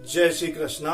जय श्री कृष्णा।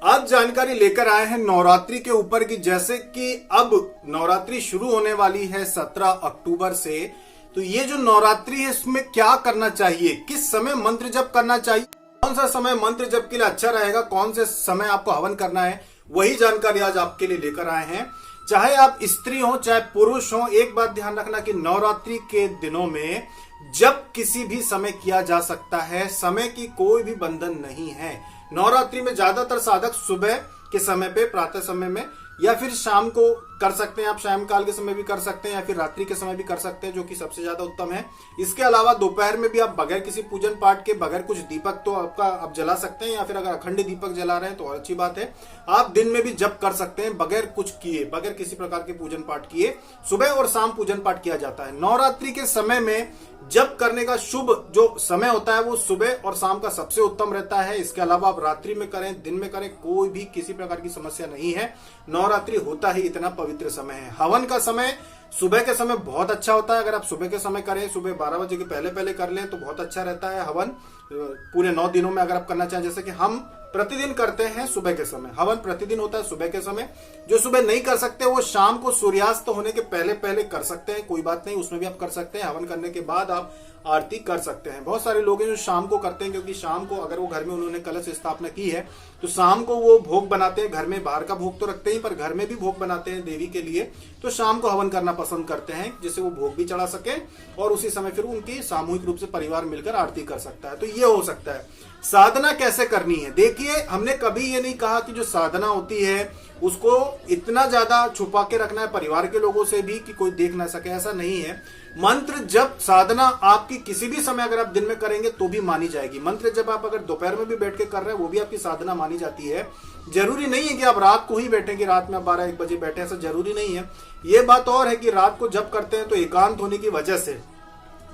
आज जानकारी लेकर आए हैं नवरात्रि के ऊपर की, जैसे कि अब नवरात्रि शुरू होने वाली है 17 अक्टूबर से। तो ये जो नवरात्रि है इसमें क्या करना चाहिए, किस समय मंत्र जप करना चाहिए, कौन सा समय मंत्र जप के लिए अच्छा रहेगा, कौन से समय आपको हवन करना है, वही जानकारी आज आपके लिए लेकर आए हैं। चाहे आप स्त्री हो चाहे पुरुष हो, एक बात ध्यान रखना कि नवरात्रि के दिनों में जब किसी भी समय किया जा सकता है, समय की कोई भी बंधन नहीं है। नवरात्रि में ज्यादातर साधक सुबह के समय पे, प्रातः समय में, या फिर शाम को कर सकते हैं। आप शाम काल के समय भी कर सकते हैं या फिर रात्रि के समय भी कर सकते हैं, जो कि सबसे ज्यादा उत्तम है। इसके अलावा दोपहर में भी आप बगैर किसी पूजन पाठ के, बगैर कुछ दीपक तो आपका आप जला सकते हैं, या फिर अगर अखंड दीपक जला रहे हैं तो और अच्छी बात है। आप दिन में भी जप कर सकते हैं बगैर कुछ किए, बगैर किसी प्रकार के पूजन पाठ किए। सुबह और शाम पूजन पाठ किया जाता है। नवरात्रि के समय में जप करने का शुभ जो समय होता है वो सुबह और शाम का सबसे उत्तम रहता है। इसके अलावा आप रात्रि में करें, दिन में करें, कोई भी किसी प्रकार की समस्या नहीं है। नवरात्रि होता ही इतना पवित्र समय है। हवन का समय सुबह के समय बहुत अच्छा होता है। अगर आप सुबह के समय करें, सुबह 12 बजे के पहले पहले कर लें तो बहुत अच्छा रहता है। हवन पूरे 9 दिनों में अगर आप करना चाहें, जैसे कि हम प्रतिदिन करते हैं सुबह के समय, हवन प्रतिदिन होता है सुबह के समय। जो सुबह नहीं कर सकते वो शाम को सूर्यास्त होने के पहले पहले कर सकते हैं, कोई बात नहीं, उसमें भी आप कर सकते हैं। हवन करने के बाद आप आरती कर सकते हैं। बहुत सारे लोग हैं जो शाम को करते हैं, क्योंकि शाम को अगर वो घर में उन्होंने कलश स्थापना की है तो शाम को वो भोग बनाते हैं। घर में बाहर का भोग तो रखते ही, पर घर में भी भोग बनाते हैं देवी के लिए, तो शाम को हवन करना पसंद करते हैं, जिससे वो भोग भी चढ़ा सके और उसी समय फिर उनकी सामूहिक रूप से परिवार मिलकर आरती कर सकता है। तो ये हो सकता है। साधना कैसे करनी है, देखिए, हमने कभी ये नहीं कहा कि जो साधना होती है उसको इतना ज्यादा छुपा के रखना है परिवार के लोगों से भी कि कोई देख ना सके, ऐसा नहीं है। मंत्र जब साधना आपकी किसी भी समय अगर आप दिन में करेंगे तो भी मानी जाएगी। मंत्र जब आप अगर दोपहर में भी बैठ के कर रहे हैं वो भी आपकी साधना मानी जाती है। जरूरी नहीं है कि आप रात को ही बैठेंगे, रात में आप 12-1 बजे बैठे, ऐसा जरूरी नहीं है। ये बात और है कि रात को जब करते हैं तो एकांत होने की वजह से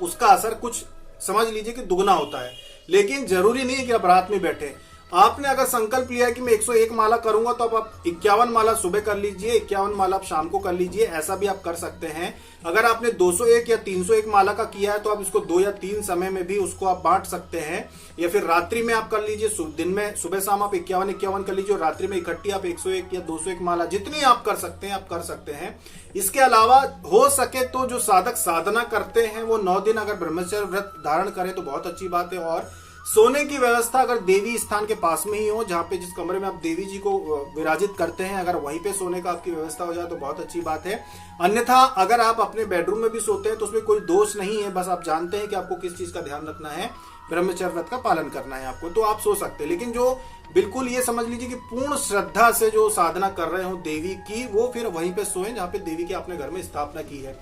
उसका असर कुछ समझ लीजिए कि दुगना होता है, लेकिन जरूरी नहीं है कि आप रात में बैठे। आपने अगर संकल्प लिया है कि मैं 101 माला करूंगा तो अब आप 51 माला सुबह कर लीजिए, 51 माला आप शाम को कर लीजिए, ऐसा भी आप कर सकते हैं। अगर आपने 201 या 301 माला का किया है तो आप इसको 2 या 3 समय में भी उसको आप बांट सकते हैं, या फिर रात्रि में आप कर लीजिए। दिन में सुबह शाम आप 51 कर लीजिए और रात्रि में इकट्ठी आप 101 या 201 माला, जितनी आप कर सकते हैं आप कर सकते हैं। इसके अलावा हो सके तो जो साधक साधना करते हैं वो 9 दिन अगर ब्रह्मचर्य व्रत धारण करें तो बहुत अच्छी बात है। और सोने की व्यवस्था अगर देवी स्थान के पास में ही हो, जहाँ पे जिस कमरे में आप देवी जी को विराजित करते हैं, अगर वहीं पे सोने का आपकी व्यवस्था हो जाए तो बहुत अच्छी बात है। अन्यथा अगर आप अपने बेडरूम में भी सोते हैं तो उसमें कोई दोष नहीं है, बस आप जानते हैं कि आपको किस चीज का ध्यान रखना है, ब्रह्मचर्य व्रत का पालन करना है आपको, तो आप सो सकते हैं। लेकिन जो बिल्कुल ये समझ लीजिए कि पूर्ण श्रद्धा से जो साधना कर रहे हो देवी की, वो फिर वहीं पे सोएं जहाँ पे देवी की आपने घर में स्थापना की है।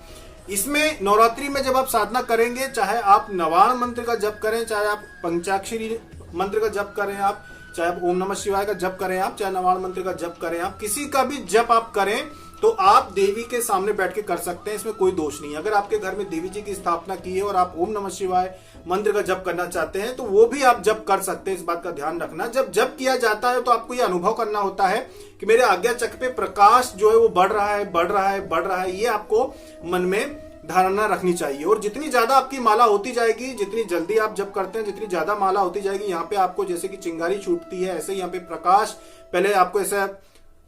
इसमें नवरात्रि में जब आप साधना करेंगे, चाहे आप नवाण मंत्र का जप करें, चाहे आप पंचाक्षरी मंत्र का जप करें, आप चाहे आप ओम नमः शिवाय का जप करें, आप चाहे नवाण मंत्र का जप करें, आप किसी का भी जप आप करें तो आप देवी के सामने बैठ के कर सकते हैं, इसमें कोई दोष नहीं है। अगर आपके घर में देवी जी की स्थापना की है और आप ओम नमः शिवाय मंत्र का जप करना चाहते हैं तो वो भी आप जप कर सकते हैं। इस बात का ध्यान रखना, जब जप किया जाता है तो आपको ये अनुभव करना होता है कि मेरे आज्ञा चक्र पे प्रकाश जो है वो बढ़ रहा है, बढ़ रहा है, बढ़ रहा है। ये आपको मन में धारणा रखनी चाहिए। और जितनी ज्यादा आपकी माला होती जाएगी, जितनी जल्दी आप जप करते हैं, जितनी ज्यादा माला होती जाएगी, यहाँ पे आपको जैसे कि चिंगारी छूटती है, ऐसे यहाँ पे प्रकाश, पहले आपको ऐसा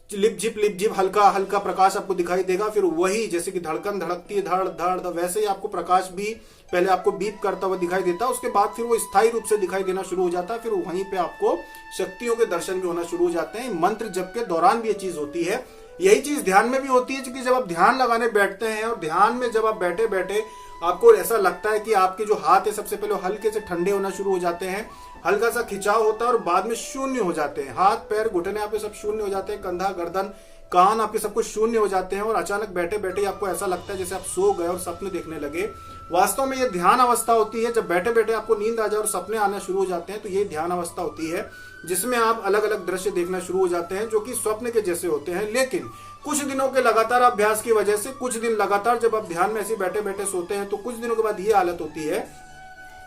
लिप जिप हल्का हल्का प्रकाश आपको दिखाई देगा, फिर वही जैसे कि धड़कन धड़कती है, धड़ धड़, वैसे ही आपको प्रकाश भी पहले आपको बीप करता हुआ दिखाई देता है, उसके बाद फिर वो स्थायी रूप से दिखाई देना शुरू हो जाता है। फिर वहीं पे आपको शक्तियों के दर्शन भी होना शुरू हो जाते हैं। मंत्र जप के दौरान भी ये चीज होती है। यही चीज ध्यान में भी होती है, क्योंकि जब आप ध्यान लगाने बैठते हैं और ध्यान में जब आप बैठे बैठे आपको ऐसा लगता है कि आपके जो हाथ है सबसे पहले हल्के से ठंडे होना शुरू हो जाते हैं, हल्का सा खिंचाव होता है और बाद में शून्य हो जाते हैं। हाथ पैर घुटने आपके सब शून्य हो जाते हैं, कंधा गर्दन कान आपके सब कुछ शून्य हो जाते हैं और अचानक बैठे बैठे आपको ऐसा लगता है जैसे आप सो गए और सपने देखने लगे। वास्तव में ये ध्यान अवस्था होती है। जब बैठे बैठे आपको नींद आ जाए और सपने आना शुरू हो जाते हैं तो ये ध्यान अवस्था होती है, जिसमें आप अलग अलग दृश्य देखना शुरू हो जाते हैं जो कि स्वप्न के जैसे होते हैं। लेकिन कुछ दिनों के लगातार अभ्यास की वजह से, कुछ दिन लगातार जब आप ध्यान में ऐसे बैठे बैठे सोते हैं तो कुछ दिनों के बाद ये हालत होती है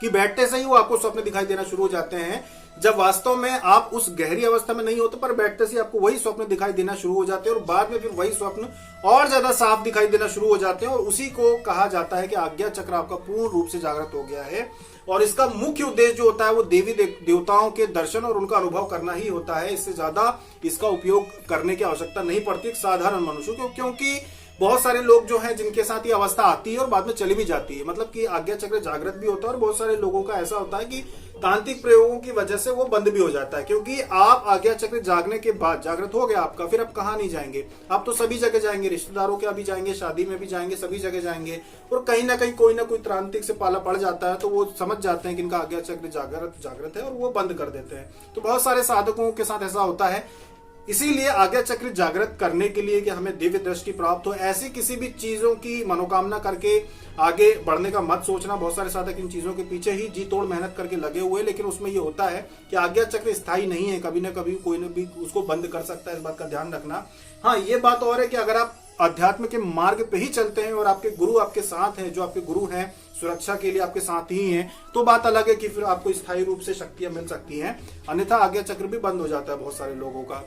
कि बैठते से ही वो आपको स्वप्न दिखाई देना शुरू हो जाते हैं, जब वास्तव में आप उस गहरी अवस्था में नहीं होते, पर बैठते से आपको वही स्वप्न दिखाई देना शुरू हो जाते हैं और बाद में फिर वही स्वप्न और ज्यादा साफ दिखाई देना शुरू हो जाते हैं। और उसी को कहा जाता है कि आज्ञा चक्र आपका पूर्ण रूप से जागृत हो गया है। और इसका मुख्य उद्देश्य जो होता है वो देवी देवताओं के दर्शन और उनका अनुभव करना ही होता है। इससे ज्यादा इसका उपयोग करने की आवश्यकता नहीं पड़ती एक साधारण मनुष्य को, क्योंकि बहुत सारे लोग जो हैं जिनके साथ ये अवस्था आती है और बाद में चली भी जाती है, मतलब कि आज्ञा चक्र जागृत भी होता है। और बहुत सारे लोगों का ऐसा होता है कि तांत्रिक प्रयोगों की वजह से वो बंद भी हो जाता है, क्योंकि आप आज्ञा चक्र जागने के बाद जागृत हो गया आपका, फिर आप कहाँ नहीं जाएंगे, आप तो सभी जगह जाएंगे, रिश्तेदारों के भी जाएंगे, शादी में भी जाएंगे, सभी जगह जाएंगे। और कहीं ना कहीं कोई ना कोई तांत्रिक से पाला पड़ जाता है तो वो समझ जाते हैं कि इनका आज्ञा चक्र जागृत है और वो बंद कर देते हैं। तो बहुत सारे साधकों के साथ ऐसा होता है। इसीलिए आज्ञा चक्र जागृत करने के लिए कि हमें दिव्य दृष्टि प्राप्त हो, ऐसी किसी भी चीजों की मनोकामना करके आगे बढ़ने का मत सोचना। बहुत सारे साधक इन चीजों के पीछे ही जी तोड़ मेहनत करके लगे हुए, लेकिन उसमें ये होता है कि आज्ञा चक्र स्थायी नहीं है, कभी ना कभी कोई ना भी उसको बंद कर सकता है, इस बात का ध्यान रखना। हाँ, ये बात और है कि अगर आप अध्यात्म के मार्ग पे ही चलते हैं और आपके गुरु आपके साथ हैं, जो आपके गुरु हैं सुरक्षा के लिए आपके साथ ही हैं, तो बात अलग है कि फिर आपको स्थायी रूप से शक्तियां मिल सकती हैं। अन्यथा आज्ञा चक्र भी बंद हो जाता है बहुत सारे लोगों का।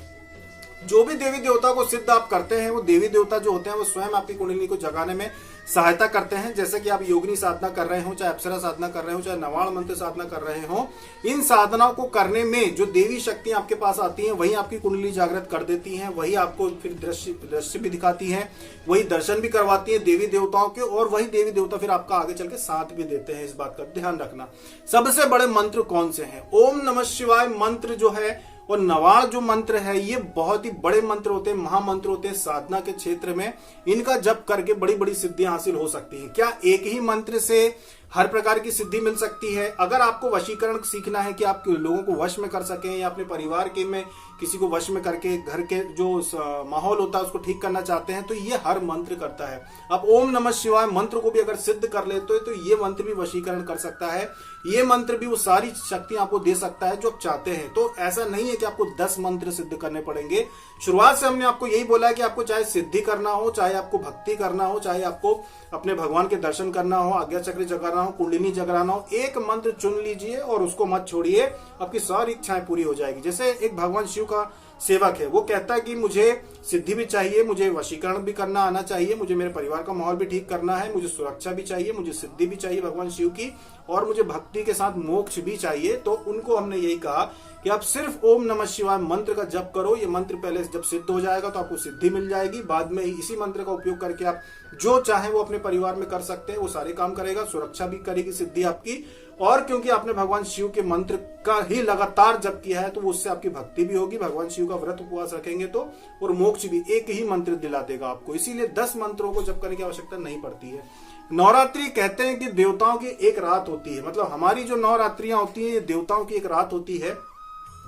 जो भी देवी देवता को सिद्ध आप करते हैं, वो देवी देवता जो होते हैं वो स्वयं आपकी कुंडलिनी को जगाने में सहायता करते हैं। जैसे कि आप योगिनी साधना कर रहे हो, चाहे अप्सरा साधना कर रहे हो, चाहे नवाण मंत्र साधना कर रहे हो, इन साधनाओं को करने में जो देवी शक्तियां आपके पास आती हैं वही आपकी कुंडली जागृत कर देती हैं, वही आपको फिर दृश्य भी दिखाती हैं, वही दर्शन भी करवाती है देवी देवताओं के, और वही देवी देवता फिर आपका आगे चल के साथ भी देते हैं। इस बात का ध्यान रखना। सबसे बड़े मंत्र कौन से हैं? ओम नमः शिवाय मंत्र जो है और नवाण जो मंत्र है, ये बहुत ही बड़े मंत्र होते हैं, महामंत्र होते हैं साधना के क्षेत्र में। इनका जप करके बड़ी बड़ी सिद्धियां हासिल हो सकती हैं। क्या एक ही मंत्र से हर प्रकार की सिद्धि मिल सकती है? अगर आपको वशीकरण सीखना है कि आप लोगों को वश में कर सकें, या अपने परिवार के में किसी को वश में करके घर के जो माहौल होता है उसको ठीक करना चाहते हैं, तो ये हर मंत्र करता है। आप ओम नमः शिवाय मंत्र को भी अगर सिद्ध कर लेते हो तो ये मंत्र भी वशीकरण कर सकता है। ये मंत्र भी वो सारी शक्ति आपको दे सकता है जो आप चाहते हैं। तो ऐसा नहीं है कि आपको 10 मंत्र सिद्ध करने पड़ेंगे। शुरुआत से हमने आपको यही बोला है कि आपको चाहे सिद्धि करना हो, चाहे आपको भक्ति करना हो, चाहे आपको अपने भगवान के दर्शन करना हो, आज्ञा चक्र जगाना हो, कुंडलिनी जगाना हो, एक मंत्र चुन लीजिए और उसको मत छोड़िए, आपकी सारी इच्छाएं पूरी हो जाएगी। जैसे एक भगवान शिव का सेवक है, वो कहता है कि मुझे सिद्धि भी चाहिए, मुझे वशीकरण भी करना आना चाहिए, मुझे मेरे परिवार का माहौल भी ठीक करना है, मुझे सुरक्षा भी चाहिए, मुझे सिद्धि भी चाहिए भगवान शिव की, और मुझे भक्ति के साथ मोक्ष भी चाहिए। तो उनको हमने यही कहा कि आप सिर्फ ओम नमः शिवाय मंत्र का जप करो। ये मंत्र पहले जब सिद्ध हो जाएगा तो आपको सिद्धि मिल जाएगी, बाद में इसी मंत्र का उपयोग करके आप जो चाहे वो अपने परिवार में कर सकते हैं, वो सारे काम करेगा, सुरक्षा भी करेगी सिद्धि आपकी। और क्योंकि आपने भगवान शिव के मंत्र का ही लगातार जप किया है तो उससे आपकी भक्ति भी होगी, भगवान शिव का व्रत उपवास रखेंगे तो, और मोक्ष भी एक ही मंत्र दिला देगा आपको। इसीलिए 10 मंत्रों को जप करने की आवश्यकता नहीं पड़ती है। नवरात्रि कहते हैं कि देवताओं की एक रात होती है, मतलब हमारी जो नवरात्रियां होती है ये देवताओं की एक रात होती है,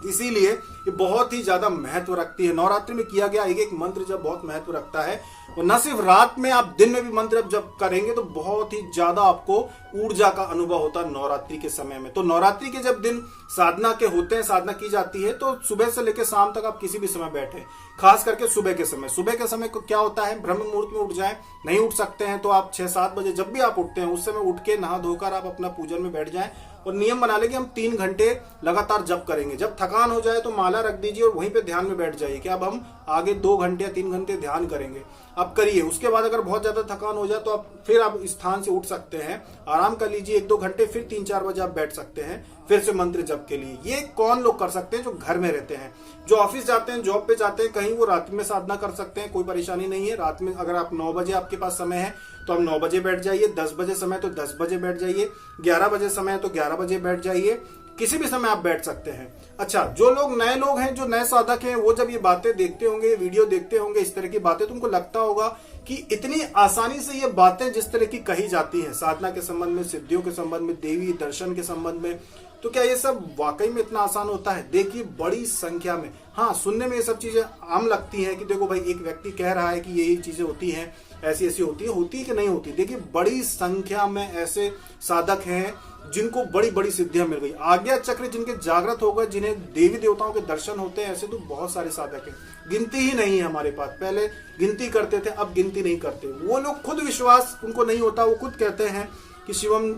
इसीलिए ये बहुत ही ज्यादा महत्व रखती है। नवरात्रि में किया गया एक एक मंत्र जब बहुत महत्व रखता है, और न सिर्फ रात में, आप दिन में भी मंत्र जब करेंगे तो बहुत ही ज्यादा आपको ऊर्जा का अनुभव होता है नवरात्रि के समय में। तो नवरात्रि के जब दिन साधना के होते हैं, साधना की जाती है, तो सुबह से लेकर शाम तक आप किसी भी समय बैठे, खास करके सुबह के समय। सुबह के समय को क्या होता है, ब्रह्म मुहूर्त में उठ जाए, नहीं उठ सकते हैं तो आप 6-7 बजे जब भी आप उठते हैं उस समय उठ के नहा धोकर आप अपना पूजन में बैठ जाएं, और नियम बना ले कि हम 3 घंटे लगातार जप करेंगे। जब थकान हो जाए तो माला रख दीजिए और वहीं पे ध्यान में बैठ जाइए कि अब हम आगे 2 घंटे या 3 घंटे ध्यान करेंगे, आप करिए। उसके बाद अगर बहुत ज्यादा थकान हो जाए तो आप फिर आप स्थान से उठ सकते हैं, आराम कर लीजिए 1-2 घंटे, फिर 3-4 बजे आप बैठ सकते हैं फिर से मंत्र जप के लिए। ये कौन लोग कर सकते हैं? जो घर में रहते हैं, जो ऑफिस जाते हैं, जॉब पे जाते हैं कहीं, वो रात में साधना कर सकते हैं, कोई परेशानी नहीं है। रात में अगर आप 9 बजे आपके पास समय है तो आप 9 बजे बैठ जाइए, 10 बजे समय तो 10 बजे बैठ जाइए, 11 बजे समय है तो 11 बजे बैठ जाइए, किसी भी समय आप बैठ सकते हैं। अच्छा, जो लोग नए लोग हैं, जो नए साधक हैं, वो जब ये बातें देखते होंगे, वीडियो देखते होंगे, इस तरह की बातें, तो उनको लगता होगा कि इतनी आसानी से ये बातें जिस तरह की कही जाती हैं साधना के संबंध में, सिद्धियों के संबंध में, देवी दर्शन के संबंध में, तो क्या ये सब वाकई में इतना आसान होता है? देखिए, बड़ी संख्या में, हाँ सुनने में ये सब चीजें आम लगती हैं कि देखो भाई एक व्यक्ति कह रहा है कि यही चीजें होती हैं, ऐसी ऐसी होती है कि नहीं होती। देखिए, बड़ी संख्या में ऐसे साधक हैं जिनको बड़ी बड़ी सिद्धियां मिल गई, आज्ञा चक्र जिनके जागृत हो गए, जिन्हें देवी देवताओं के दर्शन होते हैं, ऐसे तो बहुत सारे साधक हैं, गिनती ही नहीं है हमारे पास। पहले गिनती करते थे, अब गिनती नहीं करते। वो लोग खुद विश्वास उनको नहीं होता, वो खुद कहते हैं कि शिवम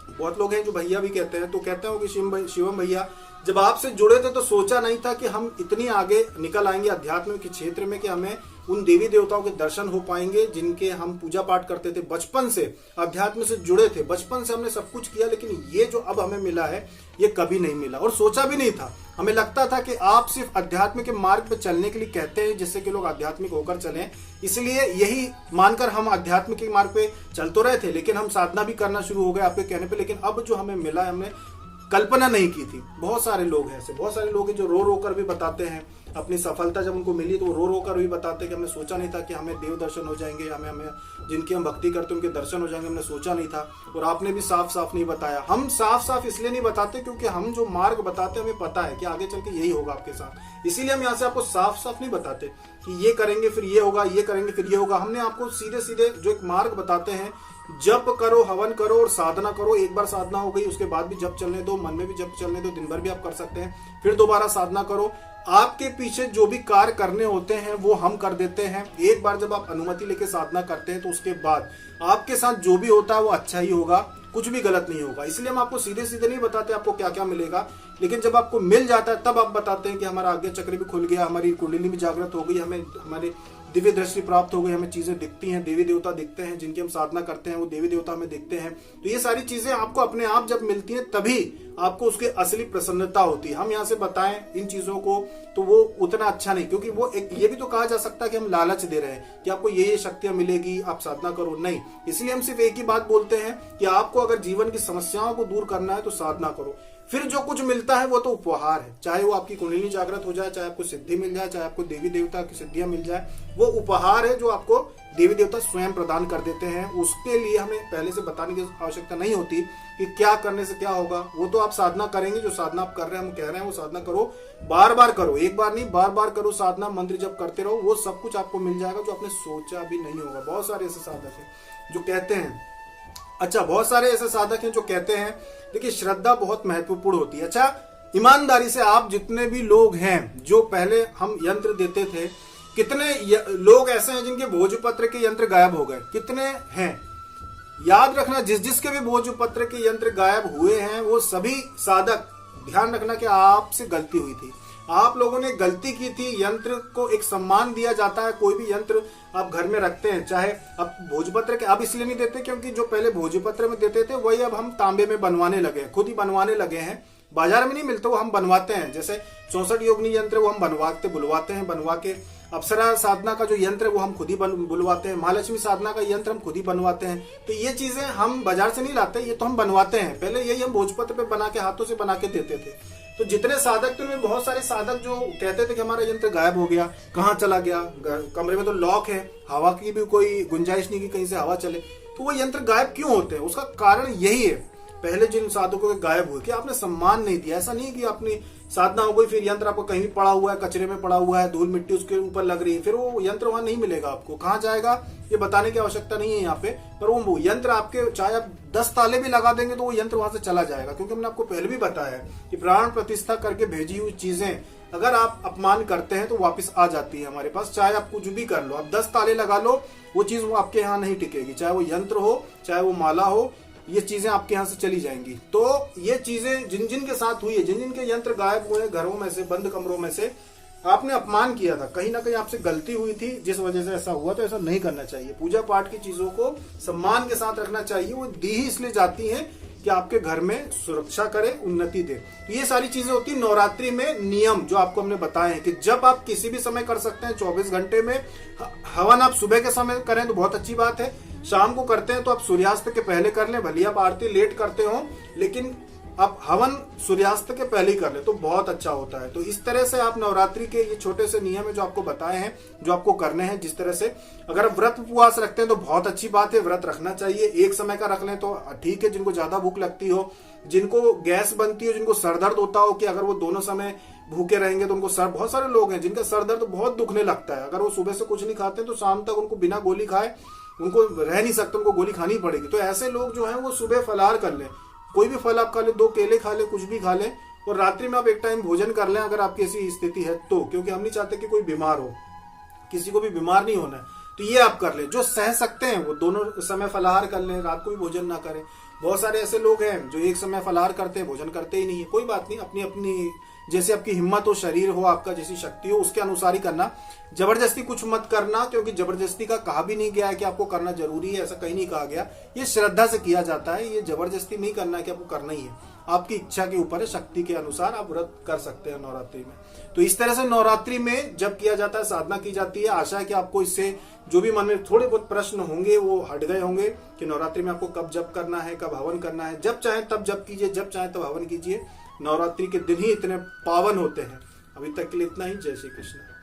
बहुत लोग हैं जो भैया भी कहते हैं, तो कहते हैं कि शिवम भैया जब आपसे जुड़े थे तो सोचा नहीं था कि हम इतनी आगे निकल आएंगे अध्यात्म के क्षेत्र में कि हमें उन देवी देवताओं के दर्शन हो पाएंगे जिनके हम पूजा पाठ करते थे, बचपन से अध्यात्म से जुड़े थे, बचपन से हमने सब कुछ किया, लेकिन ये जो अब हमें मिला है ये कभी नहीं मिला और सोचा भी नहीं था। हमें लगता था कि आप सिर्फ अध्यात्म के मार्ग पर चलने के लिए कहते हैं जिससे कि लोग आध्यात्मिक होकर चलें, इसलिए यही मानकर हम अध्यात्म के मार्ग पे चल तो रहे थे, लेकिन हम साधना भी करना शुरू हो गए आपके कहने पे। लेकिन अब जो हमें मिला है हमने कल्पना नहीं की थी। बहुत सारे लोग हैं ऐसे, बहुत सारे लोग हैं जो रो रो कर भी बताते हैं अपनी सफलता जब उनको मिली तो वो रो रो कर भी बताते हैं कि हमने सोचा नहीं था कि हमें देव दर्शन हो जाएंगे, हमें जिनकी हम भक्ति करते हैं उनके दर्शन हो जाएंगे, हमने सोचा नहीं था। और आपने भी साफ साफ नहीं बताया। हम साफ साफ इसलिए नहीं बताते क्योंकि हम जो मार्ग बताते हैं हमें पता है कि आगे चल के यही होगा आपके साथ, इसीलिए हम यहाँ से आपको साफ साफ नहीं बताते कि ये करेंगे फिर ये होगा, ये करेंगे फिर ये होगा। हमने आपको सीधे सीधे जो एक मार्ग बताते हैं, जप करो, हवन करो और साधना करो। एक बार साधना हो गई उसके बाद भी जप चलने दो, मन में भी जप चलने दो, दिन भर भी आप कर सकते हैं, फिर दोबारा साधना करो। आपके पीछे जो भी कार्य करने होते हैं वो हम कर देते हैं। एक बार जब आप अनुमति लेके साधना करते हैं तो उसके बाद आपके साथ जो भी होता है वो अच्छा ही होगा, कुछ भी गलत नहीं होगा। इसलिए हम आपको सीधे सीधे नहीं बताते आपको क्या क्या मिलेगा, लेकिन जब आपको मिल जाता है तब आप बताते हैं कि हमारा आज्ञा चक्र भी खुल गया, हमारी कुंडली भी जागृत हो गई, हमें हमारी दिव्य दृष्टि प्राप्त हो गई, हमें चीजें दिखती हैं, देवी देवता दिखते हैं, जिनकी हम साधना करते हैं वो देवी देवता हमें दिखते हैं। तो ये सारी चीजें आपको अपने आप जब मिलती हैं तभी आपको उसकी असली प्रसन्नता होती है। हम यहाँ से बताएं इन चीजों को तो वो उतना अच्छा नहीं, क्योंकि वो एक ये भी तो कहा जा सकता है कि हम लालच दे रहे हैं कि आपको ये शक्तियां मिलेगी आप साधना करो, नहीं। इसलिए हम सिर्फ एक ही बात बोलते हैं कि आपको अगर जीवन की समस्याओं को दूर करना है तो साधना करो, फिर जो कुछ मिलता है वो तो उपहार है। चाहे वो आपकी कुंडली जागृत हो जाए, चाहे आपको सिद्धि मिल जाए, चाहे आपको देवी देवता की सिद्धियां मिल जाए, वो उपहार है जो आपको देवी देवता स्वयं प्रदान कर देते हैं। उसके लिए हमें पहले से बताने की आवश्यकता नहीं होती कि क्या करने से क्या होगा, वो तो आप साधना करेंगे। जो साधना आप कर रहे हैं, हम कह रहे हैं वो साधना करो, बार बार करो, एक बार नहीं बार बार करो साधना, मंत्र जप करते रहो, वो सब कुछ आपको मिल जाएगा जो आपने सोचा भी नहीं होगा। बहुत सारे ऐसे साधक हैं जो कहते हैं, अच्छा बहुत सारे ऐसे साधक हैं जो कहते हैं देखिए श्रद्धा बहुत महत्वपूर्ण होती है। अच्छा ईमानदारी से आप जितने भी लोग हैं जो पहले हम यंत्र देते थे, कितने लोग ऐसे हैं जिनके भोजपत्र के यंत्र गायब हो गए, कितने हैं? याद रखना जिस जिसके भी भोजपत्र के यंत्र गायब हुए हैं वो सभी साधक, ध्यान रखना कि आपसे गलती हुई थी, आप लोगों ने गलती की थी। यंत्र को एक सम्मान दिया जाता है, कोई भी यंत्र आप घर में रखते हैं, चाहे अब भोजपत्र के अब इसलिए नहीं देते क्योंकि जो पहले भोजपत्र में देते थे वही अब हम तांबे में बनवाने लगे हैं, खुद ही बनवाने लगे हैं, बाजार में नहीं मिलते वो हम बनवाते हैं। जैसे 64 योगिनी यंत्र वो हम बुलवाते हैं, बनवा के अप्सरा साधना का जो यंत्र है वो हम खुद ही बुलवाते हैं, महालक्ष्मी साधना का यंत्र हम खुद ही बनवाते हैं। तो ये चीजें हम बाजार से नहीं लाते, ये तो हम बनवाते हैं। पहले यही हम भोजपत्र पे बना के हाथों से बना के देते थे। तो जितने साधक थे उनमें बहुत सारे साधक जो कहते थे कि हमारा यंत्र गायब हो गया, कहाँ चला गया, कमरे में तो लॉक है, हवा की भी कोई गुंजाइश नहीं कि कहीं से हवा चले, तो वो यंत्र गायब क्यों होते हैं? उसका कारण यही है, पहले जिन साधकों के गायब हुए कि आपने सम्मान नहीं दिया। ऐसा नहीं कि आपने साधना हो गई फिर यंत्र आपको कहीं पड़ा हुआ है, कचरे में पड़ा हुआ है, धूल मिट्टी उसके ऊपर लग रही है, फिर वो यंत्र वहां नहीं मिलेगा आपको, कहाँ जाएगा ये बताने की आवश्यकता नहीं है यहाँ पे। पर वो यंत्र आपके चाहे आप 10 ताले भी लगा देंगे तो वो यंत्र वहां से चला जाएगा, क्योंकि हमने आपको पहले भी बताया है कि प्राण प्रतिष्ठा करके भेजी हुई चीजें अगर आप अपमान करते हैं तो वापस आ जाती है हमारे पास। चाहे आप कुछ भी कर लो, आप 10 ताले लगा लो, वो चीज वो आपके यहाँ नहीं टिकेगी, चाहे वो यंत्र हो चाहे वो माला हो, ये चीजें आपके यहाँ से चली जाएंगी। तो ये चीजें जिन जिन के साथ हुई है, जिन जिन के यंत्र गायब हुए घरों में से, बंद कमरों में से, आपने अपमान किया था, कहीं ना कहीं आपसे गलती हुई थी जिस वजह से ऐसा हुआ, तो ऐसा नहीं करना चाहिए। पूजा पाठ की चीजों को सम्मान के साथ रखना चाहिए, वो दी ही इसलिए जाती है कि आपके घर में सुरक्षा करे, उन्नति दे। तो ये सारी चीजें होती है नवरात्रि में नियम जो आपको हमने बताए हैं कि जब आप किसी भी समय कर सकते हैं 24 घंटे में। हवन आप सुबह के समय करें तो बहुत अच्छी बात है, शाम को करते हैं तो आप सूर्यास्त के पहले कर लें, भले आप आरती लेट करते हो लेकिन आप हवन सूर्यास्त के पहले ही कर ले तो बहुत अच्छा होता है। तो इस तरह से आप नवरात्रि के ये छोटे से नियम है जो आपको बताए हैं, जो आपको करने हैं। जिस तरह से अगर आप व्रत उपवास रखते हैं तो बहुत अच्छी बात है, व्रत रखना चाहिए। एक समय का रख लें तो ठीक है, जिनको ज्यादा भूख लगती हो, जिनको गैस बनती हो, जिनको सर दर्द होता हो कि अगर वो दोनों समय भूखे रहेंगे तो उनको सर, बहुत सारे लोग हैं जिनका सर दर्द बहुत दुखने लगता है, अगर वो सुबह से कुछ नहीं खाते तो शाम तक उनको बिना गोली खाए उनको रह नहीं सकते, उनको गोली खानी पड़ेगी। तो ऐसे लोग जो है वो सुबह फलाहार कर लें, कोई भी फल आप खा ले, 2 केले खा ले, कुछ भी खा ले, और रात्रि में आप एक टाइम भोजन कर लें अगर आपकी ऐसी स्थिति है तो, क्योंकि हम नहीं चाहते कि कोई बीमार हो, किसी को भी बीमार नहीं होना है। तो ये आप कर लें। जो सह सकते हैं वो दोनों समय फलाहार कर लें, रात को भी भोजन ना करें। बहुत सारे ऐसे लोग हैं जो एक समय फलाहार करते हैं, भोजन करते ही नहीं है। कोई बात नहीं, अपनी अपनी जैसे आपकी हिम्मत हो, शरीर हो आपका, जैसी शक्ति हो उसके अनुसार ही करना। जबरदस्ती कुछ मत करना, क्योंकि जबरदस्ती का कहा भी नहीं गया है कि आपको करना जरूरी है, ऐसा कहीं नहीं कहा गया। ये श्रद्धा से किया जाता है, ये जबरदस्ती नहीं करना है कि आपको करना ही है। आपकी इच्छा के ऊपर है, शक्ति के अनुसार आप व्रत कर सकते हैं नवरात्रि में। तो इस तरह से नवरात्रि में जब किया जाता है, साधना की जाती है। आशा है कि आपको इससे जो भी मन में थोड़े बहुत प्रश्न होंगे वो हट गए होंगे कि नवरात्रि में आपको कब जप करना है, कब हवन करना है। जब चाहे तब जप कीजिए, जब चाहे तब हवन कीजिए। नवरात्रि के दिन ही इतने पावन होते हैं। अभी तक के लिए इतना ही। जय श्री कृष्ण।